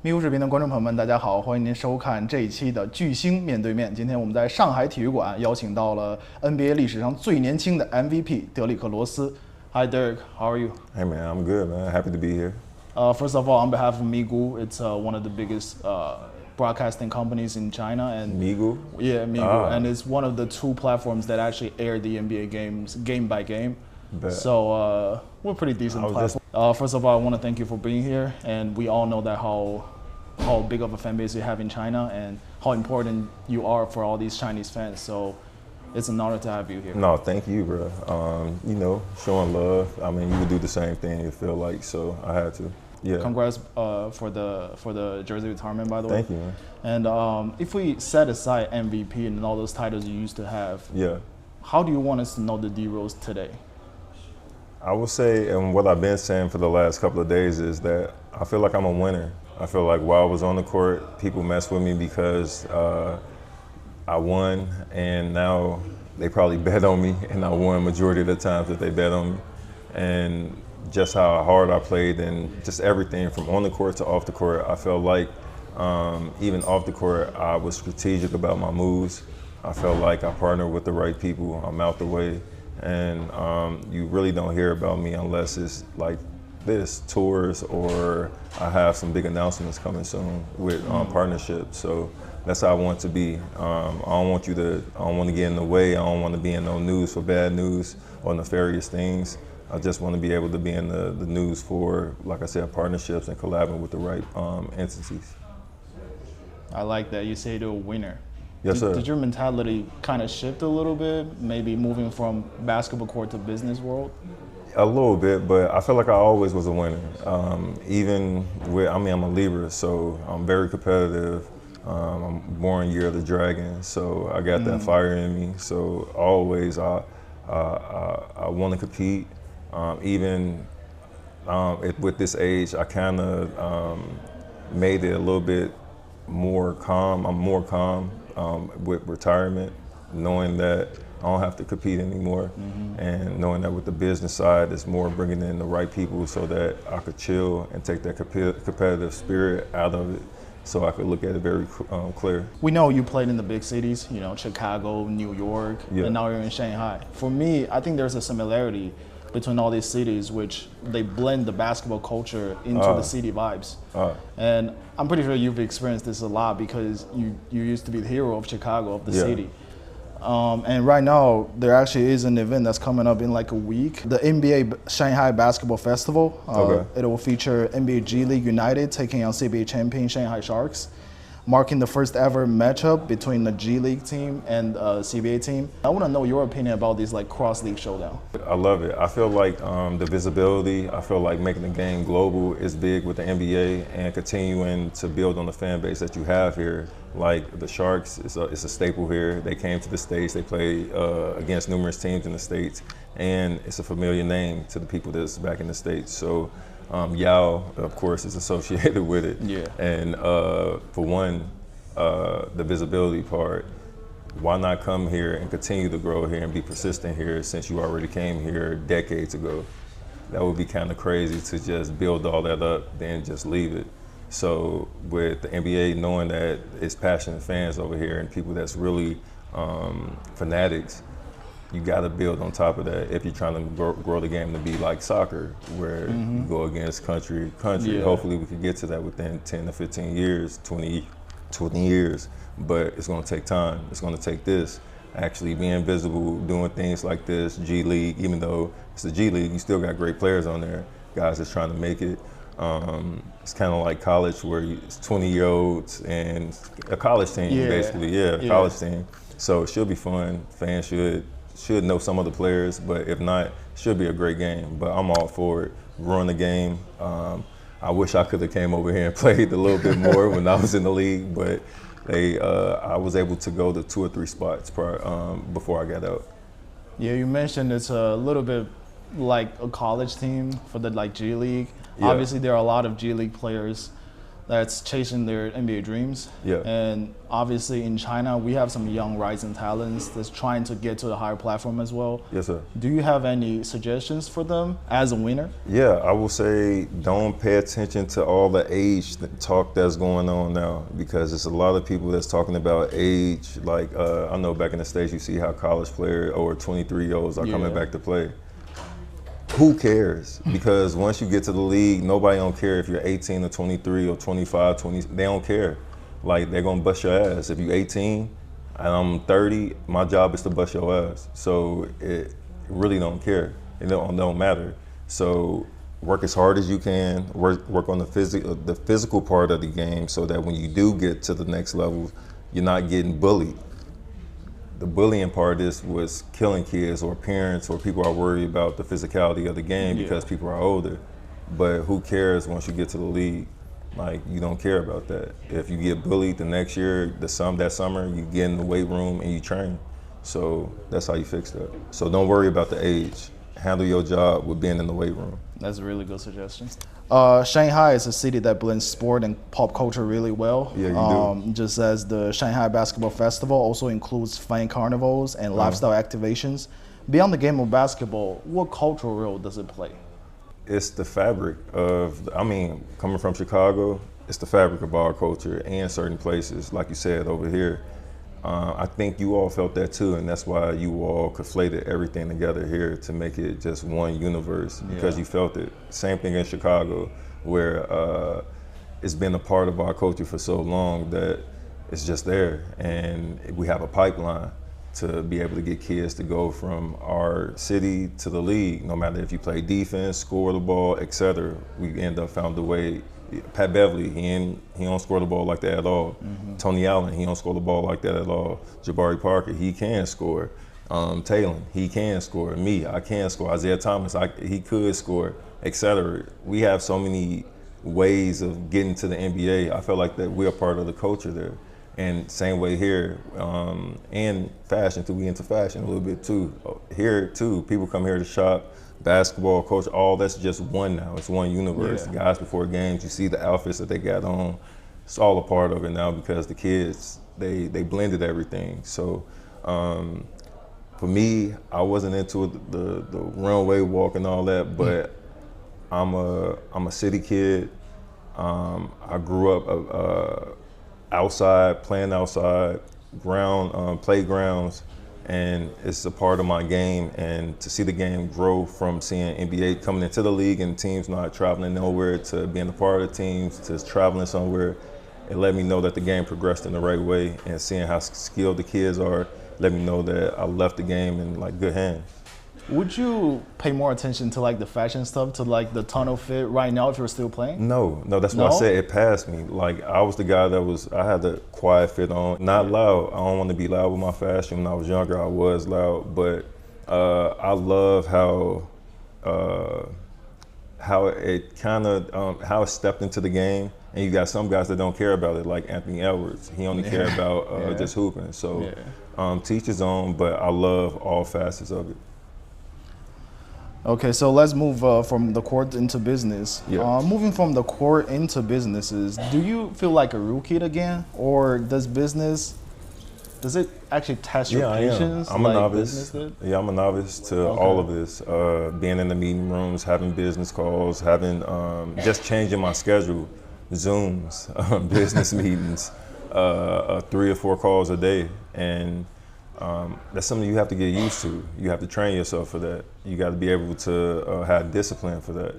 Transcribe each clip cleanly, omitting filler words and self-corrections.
咪咕视频的观众朋友们，大家好，欢迎您收看这一期的巨星面对面。今天我们在上海体育馆邀请到了 NBA 历史上最年轻的 MVP 德里克·罗斯。Hi Derek, how are you? Hey man, I'm good, man. Happy to be here. First of all, on behalf of Migu, it's one of the biggest broadcasting companies in China. And Migu? Yeah, Migu. And it's one of the two platforms that actually air the NBA games game by game. So we're a pretty decent platform. First of all, I want to thank you for being here. And we all know that how big of a fan base you have in China and how important you are for all these Chinese fans. So it's an honor to have you here. No, thank you, bro. You know, showing love. I mean, you would do the same thing, you feel like, so I had to. Yeah. Congrats for the jersey retirement, by the way. Thank you, man. And if we set aside MVP and all those titles you used to have, yeah, how do you want us to know the D-Rose today? I would say, and what I've been saying for the last couple of days is that I feel like I'm a winner. I feel like while I was on the court, people messed with me because I won, and now they probably bet on me, and I won majority of the times that they bet on me. And just how hard I played and just everything from on the court to off the court, I felt like even off the court, I was strategic about my moves. I felt like I partnered with the right people. I'm out the way. And you really don't hear about me unless it's like this, tours, or I have some big announcements coming soon with partnerships. So that's how I want to be. I don't want to get in the way. I don't want to be in no news for bad news or nefarious things. I just want to be able to be in the news for, like I said, partnerships and collaborating with the right entities. I like that. You say you're a winner. Yes, sir. Did your mentality kind of shift a little bit, maybe moving from basketball court to business world? A little bit, but I feel like I always was a winner. Even with, I'm a Libra, so I'm very competitive. I'm born year of the dragon, so I got that fire in me. So always I want to compete. Even with this age, I kind of made it a little bit more calm. I'm more calm with retirement, knowing that I don't have to compete anymore, and knowing that with the business side, it's more bringing in the right people so that I could chill and take that competitive spirit out of it, so I could look at it very clear. We know you played in the big cities, you know, Chicago, New York, yeah, and now you're in Shanghai. For me, I think there's a similarity between all these cities, which they blend the basketball culture into the city vibes. And I'm pretty sure you've experienced this a lot because you used to be the hero of Chicago, of the city. And right now, there actually is an event that's coming up in like a week. The NBA Shanghai Basketball Festival. It will feature NBA G League United taking on CBA champion Shanghai Sharks, marking the first ever matchup between the G League team and CBA team. I want to know your opinion about this like cross-league showdown. I love it. I feel like the visibility, I feel like making the game global is big with the NBA and continuing to build on the fan base that you have here. Like the Sharks, it's a staple here. They came to the States, they play against numerous teams in the States, and it's a familiar name to the people that's back in the States. So Yao, of course, is associated with it. Yeah. And for one, the visibility part, why not come here and continue to grow here and be persistent here since you already came here decades ago? That would be kind of crazy to just build all that up, then just leave it. So with the NBA knowing that it's passionate fans over here and people that's really fanatics, you got to build on top of that if you're trying to grow the game to be like soccer, where you go against country. Yeah. Hopefully we could get to that within 10 to 15 years, 20 years, but it's going to take time. It's going to take this, actually being visible, doing things like this, G League, even though it's the G League, you still got great players on there, guys that's trying to make it. It's kind of like college where it's 20-year-olds and a college team, basically, a college team. So it should be fun. Fans should know some of the players, but if not, it should be a great game. But I'm all for it. Run the game. I wish I could have came over here and played a little bit more when I was in the league, but I was able to go to 2 or 3 spots before I got out. Yeah, you mentioned it's a little bit like a college team for the like G League. Yeah. Obviously, there are a lot of G League players that's chasing their NBA dreams. Yeah. And obviously in China, we have some young rising talents that's trying to get to the higher platform as well. Yes, sir. Do you have any suggestions for them as a winner? Yeah, I will say don't pay attention to all the age talk that's going on now, because there's a lot of people that's talking about age. Like I know back in the States, you see how college players or 23-year-olds are coming back to play. Who cares? Because once you get to the league, nobody don't care if you're 18 or 23 or 25, 20. They don't care. Like, they're gonna bust your ass. If you're 18 and I'm 30, my job is to bust your ass. So it really don't care. It don't matter. So work as hard as you can. Work on the physical part of the game, so that when you do get to the next level, you're not getting bullied. The bullying part was killing kids, or parents, or people are worried about the physicality of the game because people are older. But who cares once you get to the league? Like, you don't care about that. If you get bullied the next year, that summer, you get in the weight room and you train. So that's how you fix that. So don't worry about the age. Handle your job with being in the weight room. That's a really good suggestion. Shanghai is a city that blends sport and pop culture really well. Yeah, you do. Just as the Shanghai Basketball Festival also includes fan carnivals and lifestyle activations. Beyond the game of basketball, what cultural role does it play? It's the fabric of, coming from Chicago, it's the fabric of our culture and certain places, like you said, over here. I think you all felt that too, and that's why you all conflated everything together here to make it just one universe, because you felt it. Same thing in Chicago, where it's been a part of our culture for so long that it's just there, and we have a pipeline to be able to get kids to go from our city to the league, no matter if you play defense, score the ball, etc. We end up found a way. Pat Beverly, he don't score the ball like that at all. Tony Allen, he don't score the ball like that at all. Jabari Parker, he can score. Taylor, he can score. Me, I can score. Isaiah Thomas, he could score, etc. We have so many ways of getting to the NBA. I feel like that we're a part of the culture there. And same way here, and fashion too. We into fashion a little bit too. Here too, people come here to shop. Basketball, coach, all that's just one now. It's one universe. The guys before games, you see the outfits that they got on. It's all a part of it now, because the kids, they blended everything. So for me, I wasn't into the runway walk and all that, but I'm a city kid. I grew up outside, playing outside, playgrounds. And it's a part of my game, and to see the game grow from seeing NBA coming into the league and teams not traveling nowhere to being a part of the teams to traveling somewhere, it let me know that the game progressed in the right way, and seeing how skilled the kids are let me know that I left the game in like good hands. Would you pay more attention to like the fashion stuff, to like the tunnel fit right now if you're still playing? No, that's what I said. It passed me. Like, I was the guy I had the quiet fit on, not loud. I don't want to be loud with my fashion. When I was younger, I was loud, but I love how it kind of how it stepped into the game. And you got some guys that don't care about it, like Anthony Edwards. He only care about just hooping. So teach his own, but I love all facets of it. Okay, so let's move from the court into business. Moving from the court into businesses, do you feel like a rookie again, or does it actually test your patience? I'm a novice. Yeah, I'm a novice to all of this. Being in the meeting rooms, having business calls, having just changing my schedule, Zooms, business meetings, 3 or 4 calls a day, and that's something you have to get used to. You have to train yourself for that. You got to be able to have discipline for that.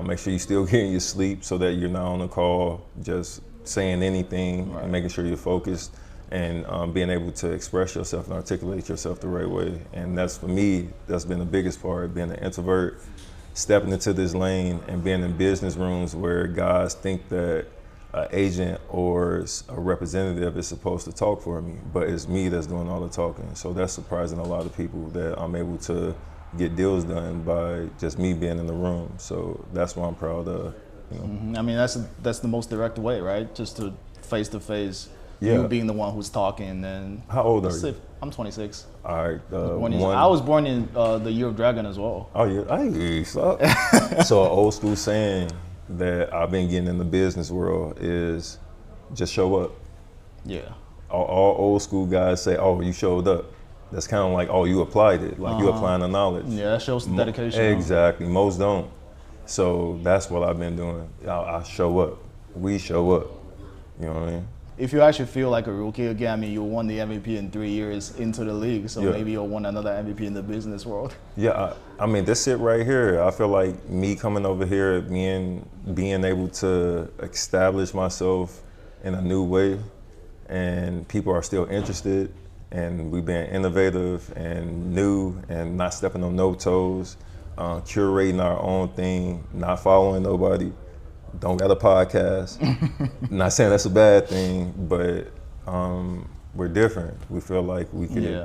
Make sure you're still getting your sleep, so that you're not on the call just saying anything, and making sure you're focused, and being able to express yourself and articulate yourself the right way. And that's, for me, that's been the biggest part, being an introvert, stepping into this lane and being in business rooms where guys think that an agent or a representative is supposed to talk for me, but it's me that's doing all the talking. So that's surprising a lot of people, that I'm able to get deals done by just me being in the room. So that's what I'm proud of. You know? I mean, that's the most direct way, right? Just to face, you being the one who's talking. And how old are you? I'm 26. All right. I was born in the year of dragon as well. Oh yeah, so an old school saying, that I've been getting in the business world is just show up. Yeah. All old school guys say, "Oh, you showed up." That's kind of like, "Oh, you applied it." Like you applying the knowledge. Yeah, that shows dedication. Exactly. Most don't. So that's what I've been doing. I show up. We show up. You know what I mean? If you actually feel like a rookie again, I mean, you won the MVP in 3 years into the league, so maybe you'll win another MVP in the business world. Yeah, I mean, this it right here. I feel like me coming over here, being able to establish myself in a new way, and people are still interested, and we've been innovative and new and not stepping on no toes, curating our own thing, not following nobody. Don't got a podcast. Not saying that's a bad thing, but we're different. We feel like we can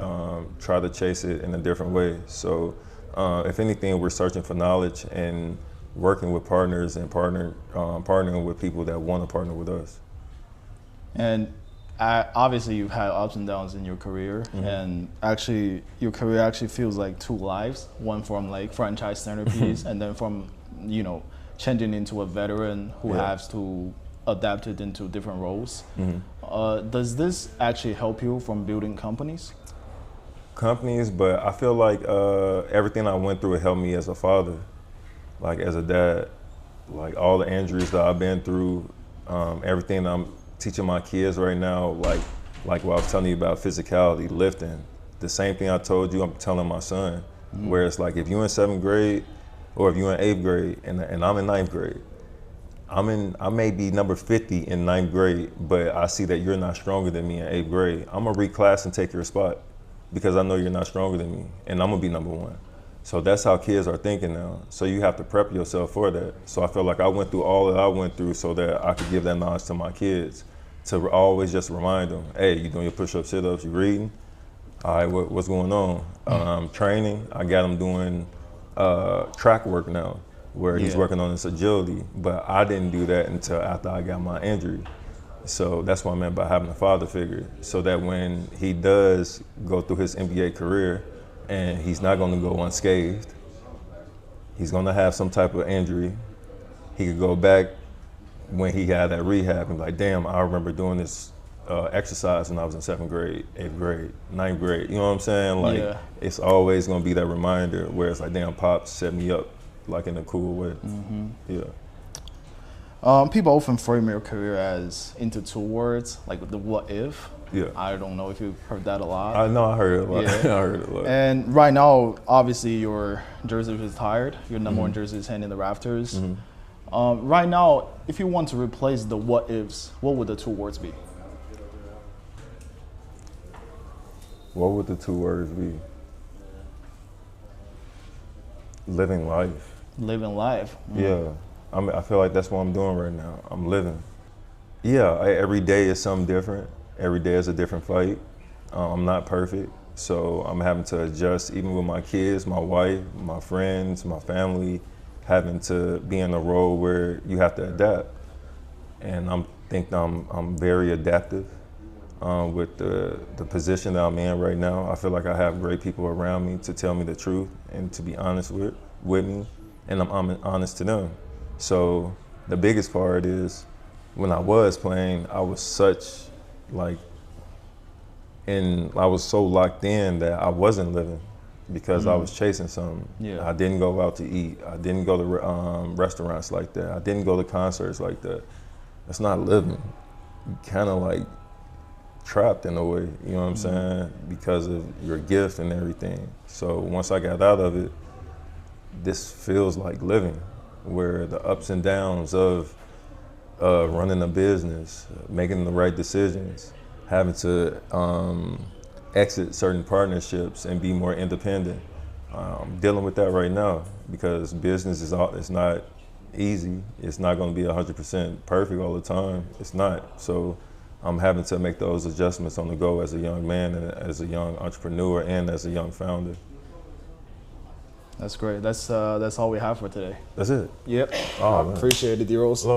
try to chase it in a different way. So if anything, we're searching for knowledge and working with partners and partnering with people that want to partner with us. And obviously you've had ups and downs in your career, and actually your career actually feels like two lives, one from like franchise centerpiece and then from, you know, changing into a veteran who has to adapt it into different roles. Does this actually help you from building companies? Companies, but I feel like everything I went through helped me as a father, like as a dad. Like all the injuries that I've been through, everything I'm teaching my kids right now, like what I was telling you about physicality, lifting. The same thing I told you, I'm telling my son, where it's like if you're in 7th grade, or if you're in 8th grade and I'm in 9th grade, I may be number 50 in 9th grade, but I see that you're not stronger than me in 8th grade. I'm gonna reclass and take your spot because I know you're not stronger than me, and I'm gonna be number 1. So that's how kids are thinking now. So you have to prep yourself for that. So I feel like I went through all that I went through so that I could give that knowledge to my kids, to always just remind them, hey, you doing your push-ups, sit-ups, you reading? All right, what's going on? Training, I got them doing track work now, where he's working on his agility, but I didn't do that until after I got my injury. So that's what I meant by having a father figure, so that when he does go through his NBA career and he's not gonna go unscathed, he's gonna have some type of injury, he could go back when he had that rehab and be like, damn, I remember doing this exercise when I was in 7th grade, 8th grade, 9th grade. You know what I'm saying? Like, it's always gonna be that reminder where it's like, damn, Pops set me up, like in a cool way. People often frame your career as into 2 words, like the what if. I don't know if you've heard that a lot. I know, I heard it a lot. I heard it a lot. And right now, obviously, your jersey is retired. Your number 1 jersey is hanging in the rafters. Right now, if you want to replace the what ifs, what would the 2 words be? What would the 2 words be? Living life. Living life. Yeah, I feel like that's what I'm doing right now. I'm living. Yeah, every day is something different. Every day is a different fight. I'm not perfect, so I'm having to adjust, even with my kids, my wife, my friends, my family, having to be in a role where you have to adapt. And I'm very adaptive. With the position that I'm in right now, I feel like I have great people around me to tell me the truth and to be honest with me, and I'm honest to them. So the biggest part is when I was playing, I was I was so locked in that I wasn't living because I was chasing something. I didn't go out to eat. I didn't go to restaurants like that. I didn't go to concerts like that. That's not living. You kind of like trapped in a way, you know what I'm saying? Because of your gift and everything. So once I got out of it, this feels like living, where the ups and downs of running a business, making the right decisions, having to exit certain partnerships and be more independent. I'm dealing with that right now because business is not easy. It's not going to be 100% perfect all the time. It's not. So I'm having to make those adjustments on the go as a young man and as a young entrepreneur and as a young founder. That's great. That's all we have for today. That's it? Yep. Oh, man. Appreciate it, D-Rose.